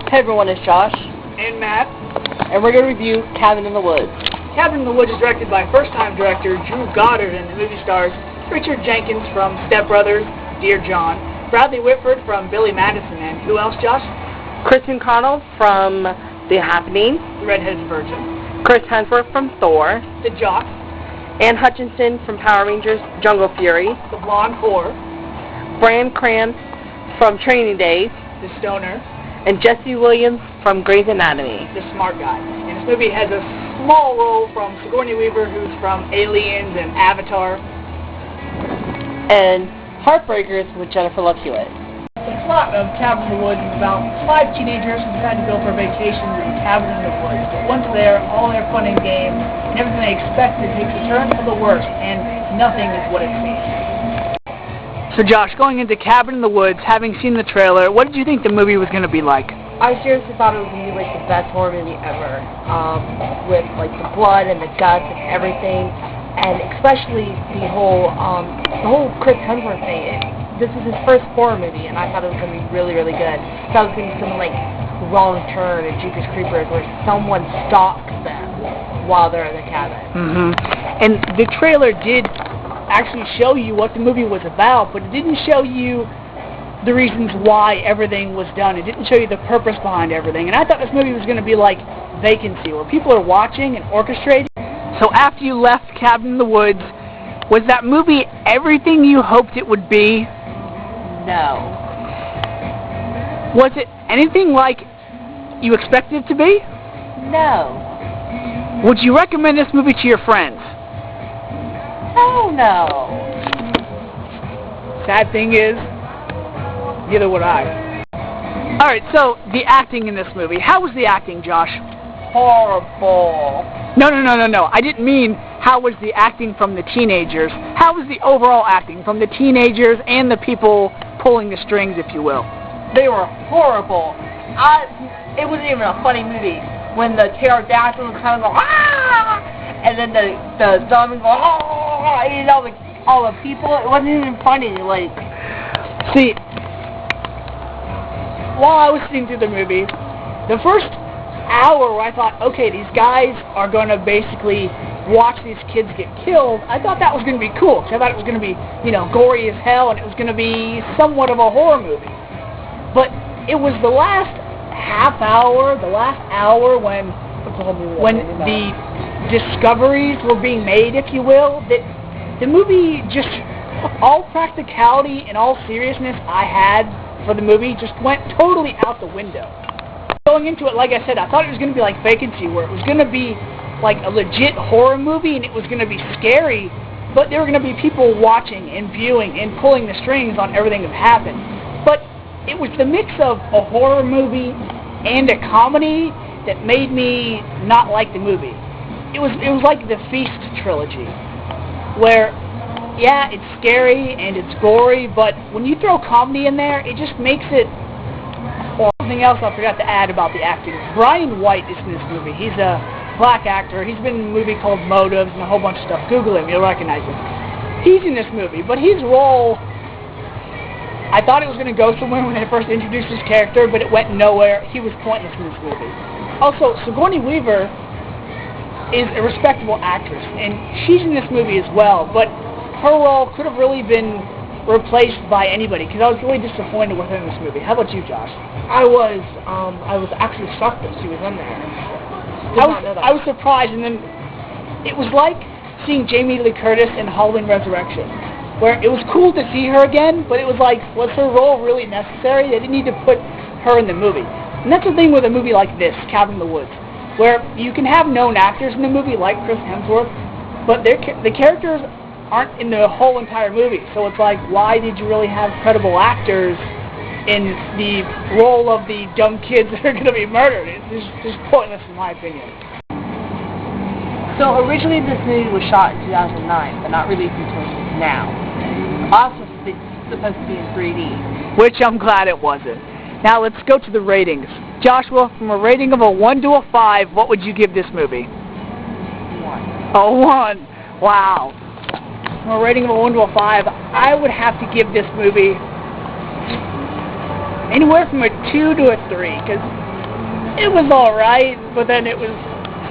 Hey everyone, it's Josh. And Matt. And we're going to review Cabin in the Woods. Cabin in the Woods is directed by first-time director Drew Goddard, and the movie stars Richard Jenkins from Step Brothers, Dear John, Bradley Whitford from Billy Madison, and who else, Josh? Kristen Connell from The Happening. The Redheaded Virgin. Chris Hemsworth from Thor. The Jock. Anne Hutchinson from Power Rangers Jungle Fury. The Blonde Whore. Bran Cranston from Training Days. The Stoner. And Jesse Williams from Grey's Anatomy. The Smart Guy. And this movie has a small role from Sigourney Weaver, who's from Aliens and Avatar. And Heartbreakers with Jennifer Love Hewitt. The plot of Cabin in the Woods is about 5 teenagers who decide to go for a vacation to a cabin in the woods. But once there, all their fun and games and everything they expected takes a turn for the worse, and nothing is what it seems. So Josh, going into Cabin in the Woods, having seen the trailer, what did you think the movie was going to be like? I seriously thought it was going to be like the best horror movie ever, with like the blood and the guts and everything, and especially the whole Chris Hemsworth thing. This is his first horror movie, and I thought it was going to be really, really good. I thought it was going to be something like Wrong Turn or Jeepers Creepers, where someone stalks them while they're in the cabin. And the trailer did actually show you what the movie was about, but it didn't show you the reasons why everything was done. It didn't show you the purpose behind everything. And I thought this movie was going to be like Vacancy, where people are watching and orchestrating. So after you left Cabin in the Woods, was that movie everything you hoped it would be? No. Was it anything like you expected it to be? No. Would you recommend this movie to your friends? Oh, no. Sad thing is, neither would I. Alright, so the acting in this movie. How was the acting, Josh? Horrible. No. I didn't mean how was the acting from the teenagers. How was the overall acting from the teenagers and the people pulling the strings, if you will? They were horrible. It wasn't even a funny movie. When the pterodactyl was kind of go, ah! And then the zombie go, ah! You know, like, all the people, it wasn't even funny. Like, see, while I was sitting through the movie, the first hour where I thought, okay, these guys are going to basically watch these kids get killed, I thought that was going to be cool, because I thought it was going to be, you know, gory as hell, and it was going to be somewhat of a horror movie. But it was the last half hour, the last hour when the discoveries were being made, if you will, that the movie just, all practicality and all seriousness I had for the movie just went totally out the window. Going into it, like I said, I thought it was going to be like Vacancy, where it was going to be like a legit horror movie and it was going to be scary, but there were going to be people watching and viewing and pulling the strings on everything that happened. But it was the mix of a horror movie and a comedy that made me not like the movie. It was like the Feast trilogy, where, yeah, it's scary and it's gory, but when you throw comedy in there, it just makes it. Or something else I forgot to add about the acting. Brian White is in this movie. He's a black actor. He's been in a movie called Motives and a whole bunch of stuff. Google him, you'll recognize him. He's in this movie, but his role, I thought it was going to go somewhere when they first introduced his character, but it went nowhere. He was pointless in this movie. Also, Sigourney Weaver is a respectable actress, and she's in this movie as well, but her role could have really been replaced by anybody, because I was really disappointed with her in this movie. How about you, Josh? I was actually shocked that she was in there. I was surprised, and then it was like seeing Jamie Lee Curtis in Halloween Resurrection, where it was cool to see her again, but it was like, was her role really necessary? They didn't need to put her in the movie. And that's the thing with a movie like this, Cabin in the Woods, where you can have known actors in the movie like Chris Hemsworth, but the characters aren't in the whole entire movie. So it's like, why did you really have credible actors in the role of the dumb kids that are going to be murdered? It's just pointless in my opinion. So originally this movie was shot in 2009, but not released until now. Also supposed to be in 3D. Which I'm glad it wasn't. Now let's go to the ratings. Joshua, from a rating of a 1 to a 5, what would you give this movie? 1. A 1. Wow. From a rating of a 1 to a 5, I would have to give this movie anywhere from a 2 to a 3, because it was all right, but then it was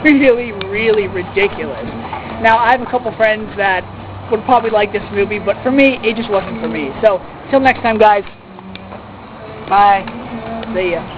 really, really ridiculous. Now, I have a couple friends that would probably like this movie, but for me, it just wasn't for me. So, till next time, guys. Bye. See ya.